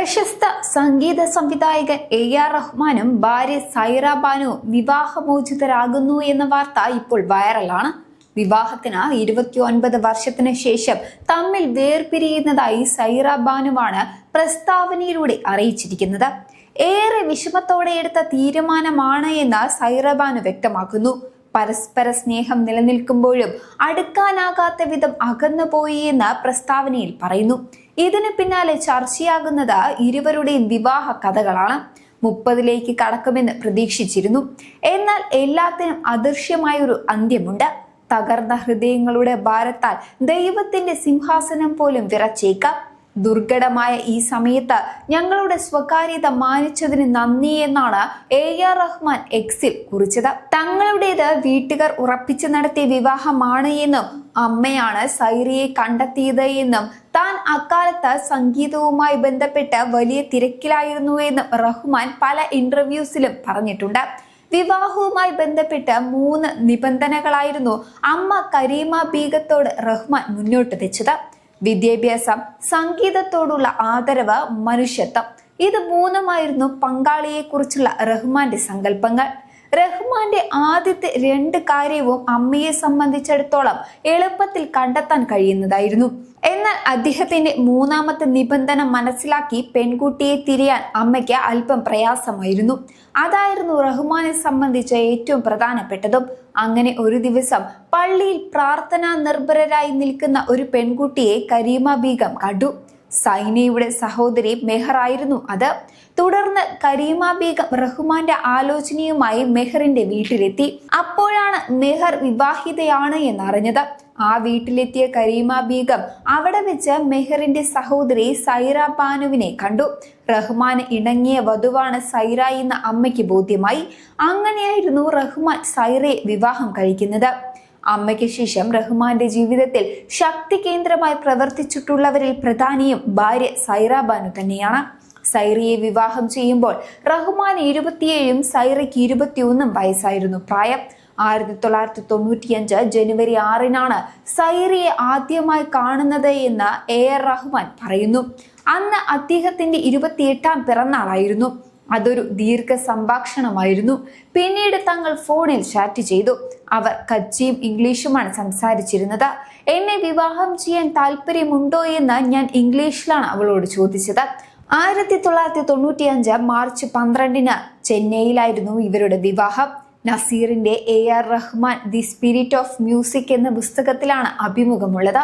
പ്രശസ്ത സംഗീത സംവിധായകൻ AR റഹ്മാനും ഭാര്യ സൈറ ബാനുവും വിവാഹമോചിതരാകുന്നു എന്ന വാർത്ത ഇപ്പോൾ വൈറലാണ്. വിവാഹത്തിന് 29 വർഷത്തിന് ശേഷം തമ്മിൽ വേർപിരിയുന്നതായി സൈറ ബാനുവാണ് പ്രസ്താവനയിലൂടെ അറിയിച്ചിരിക്കുന്നത്. ഏറെ വിഷമത്തോടെ എടുത്ത തീരുമാനമാണ് എന്ന് സൈറ ബാനു വ്യക്തമാക്കുന്നു. പരസ്പര സ്നേഹം നിലനിൽക്കുമ്പോഴും അടുക്കാനാകാത്ത വിധം അകന്നുപോയി എന്ന് പ്രസ്താവനയിൽ പറയുന്നു. ഇതിന് പിന്നാലെ ചർച്ചയാകുന്നത് ഇരുവരുടെയും വിവാഹ കഥകളാണ്. 30ലേക്ക് കടക്കുമെന്ന് പ്രതീക്ഷിച്ചിരുന്നു. എന്നാൽ എല്ലാത്തിനും അദൃശ്യമായൊരു അന്ത്യമുണ്ട്. തകർന്ന ഹൃദയങ്ങളുടെ ഭാരത്താൽ ദൈവത്തിന്റെ സിംഹാസനം പോലും വിറച്ചേക്കാം. ദുർഘടമായ ഈ സമയത്ത് ഞങ്ങളുടെ സ്വകാര്യത മാനിച്ചതിന് നന്ദി എന്നാണ് AR റഹ്മാൻ എക്സിൽ കുറിച്ചത്. തങ്ങളുടേത് വീട്ടുകാർ ഉറപ്പിച്ചു നടത്തിയ വിവാഹമാണ് എന്നും അമ്മയാണ് സൈറയെ കണ്ടെത്തിയത് എന്നും താൻ അക്കാലത്ത് സംഗീതവുമായി ബന്ധപ്പെട്ട് വലിയ തിരക്കിലായിരുന്നു എന്നും റഹ്മാൻ പല ഇന്റർവ്യൂസിലും പറഞ്ഞിട്ടുണ്ട്. വിവാഹവുമായി ബന്ധപ്പെട്ട് 3 നിബന്ധനകളായിരുന്നു അമ്മ കരീമ ബീഗത്തോട് റഹ്മാൻ മുന്നോട്ട് വെച്ചത്. വിദ്യാഭ്യാസം, സംഗീതത്തോടുള്ള ആദരവ്, മനുഷ്യത്വം. ഇത് 3ഉമായിരുന്നു പങ്കാളിയെക്കുറിച്ചുള്ള റഹ്മാന്റെ സങ്കല്പങ്ങൾ. റഹ്മാന്റെ ആദ്യത്തെ 2 കാര്യവും അമ്മയെ സംബന്ധിച്ചിടത്തോളം എളുപ്പത്തിൽ കണ്ടെത്താൻ കഴിയുന്നതായിരുന്നു. എന്നാൽ അദ്ദേഹത്തിന്റെ 3ാമത്തെ നിബന്ധന മനസ്സിലാക്കി പെൺകുട്ടിയെ തിരയാൻ അമ്മയ്ക്ക് അല്പം പ്രയാസമായിരുന്നു. അതായിരുന്നു റഹ്മാനെ സംബന്ധിച്ച് ഏറ്റവും പ്രധാനപ്പെട്ടതും. അങ്ങനെ ഒരു ദിവസം പള്ളിയിൽ പ്രാർത്ഥനാ നിർഭരരായി നിൽക്കുന്ന ഒരു പെൺകുട്ടിയെ കരീമ ബീഗം കണ്ടു. സൈനയുടെ സഹോദരി മെഹർ ആയിരുന്നു അത്. തുടർന്ന് കരീമ ബീഗം റഹ്മാന്റെ ആലോചനയുമായി മെഹറിന്റെ വീട്ടിലെത്തി. അപ്പോഴാണ് മെഹർ വിവാഹിതയാണ് എന്നറിഞ്ഞത്. ആ വീട്ടിലെത്തിയ കരീമ ബീഗം അവിടെ വെച്ച് മെഹറിന്റെ സഹോദരി സൈറ ബാനുവിനെ കണ്ടു. റഹ്മാന് ഇണങ്ങിയ വധുവാണ് സൈറ എന്ന് അമ്മയ്ക്ക് ബോധ്യമായി. അങ്ങനെയായിരുന്നു റഹ്മാൻ സൈറയെ വിവാഹം കഴിക്കുന്നത്. അമ്മയ്ക്ക് ശേഷം റഹ്മാന്റെ ജീവിതത്തിൽ ശക്തി കേന്ദ്രമായി പ്രവർത്തിച്ചിട്ടുള്ളവരിൽ പ്രധാനിയും ഭാര്യ സൈറ ബാനു തന്നെയാണ്. സൈറയെ വിവാഹം ചെയ്യുമ്പോൾ റഹ്മാൻ 27ഉം സൈറയ്ക്ക് 21 വയസ്സായിരുന്നു പ്രായം. 1995 ജനുവരി 6-നാണ് സൈറയെ ആദ്യമായി കാണുന്നത് എന്ന് AR റഹ്മാൻ പറയുന്നു. അന്ന് അദ്ദേഹത്തിന്റെ 28ാം പിറന്നാളായിരുന്നു. അതൊരു ദീർഘ സംഭാഷണമായിരുന്നു. പിന്നീട് തങ്ങൾ ഫോണിൽ ചാറ്റ് ചെയ്തു. അവർ കച്ചിയും ഇംഗ്ലീഷുമാണ് സംസാരിച്ചിരുന്നത്. എന്നെ വിവാഹം ചെയ്യാൻ താല്പര്യമുണ്ടോ എന്ന് ഞാൻ ഇംഗ്ലീഷിലാണ് അവളോട് ചോദിച്ചത്. 1995 മാർച്ച് 12-ന് ചെന്നൈയിലായിരുന്നു ഇവരുടെ വിവാഹം. നസീറിന്റെ AR Rahman the spirit of music എന്ന പുസ്തകത്തിലാണ് അഭിമുഖമുള്ളത്.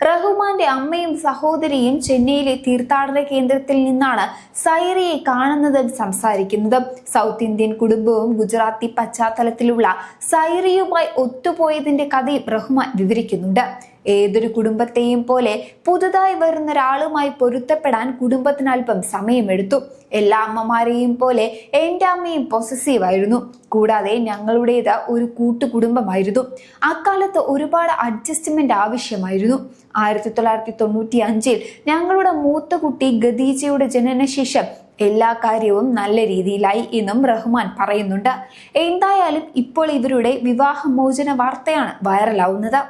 റഹ്മാന്റെ അമ്മയും സഹോദരിയും ചെന്നൈയിലെ തീർത്ഥാടന കേന്ദ്രത്തിൽ നിന്നാണ് സൈറയെ കാണുന്നതും സംസാരിക്കുന്നതും. സൗത്ത് ഇന്ത്യൻ കുടുംബവും ഗുജറാത്തി പശ്ചാത്തലത്തിലുള്ള സൈറയുമായി ഒത്തുപോയതിന്റെ കഥയും റഹ്മാൻ വിവരിക്കുന്നുണ്ട്. ഏതൊരു കുടുംബത്തെയും പോലെ പുതുതായി വരുന്ന ഒരാളുമായി പൊരുത്തപ്പെടാൻ കുടുംബത്തിന് അല്പം സമയമെടുത്തു. എല്ലാ അമ്മമാരെയും പോലെ എൻ്റെ അമ്മയും പൊസസീവ് ആയിരുന്നു. കൂടാതെ ഞങ്ങളുടേത് ഒരു കൂട്ടുകുടുംബമായിരുന്നു. അക്കാലത്ത് ഒരുപാട് അഡ്ജസ്റ്റ്മെന്റ് ആവശ്യമായിരുന്നു. 1995-ൽ ഞങ്ങളുടെ മൂത്ത കുട്ടി ഖദീജയുടെ ജനനശേഷം എല്ലാ കാര്യവും നല്ല രീതിയിലായി എന്നും റഹ്മാൻ പറയുന്നുണ്ട്. എന്തായാലും ഇപ്പോൾ ഇവരുടെ വിവാഹമോചന വാർത്തയാണ് വൈറലാവുന്നത്.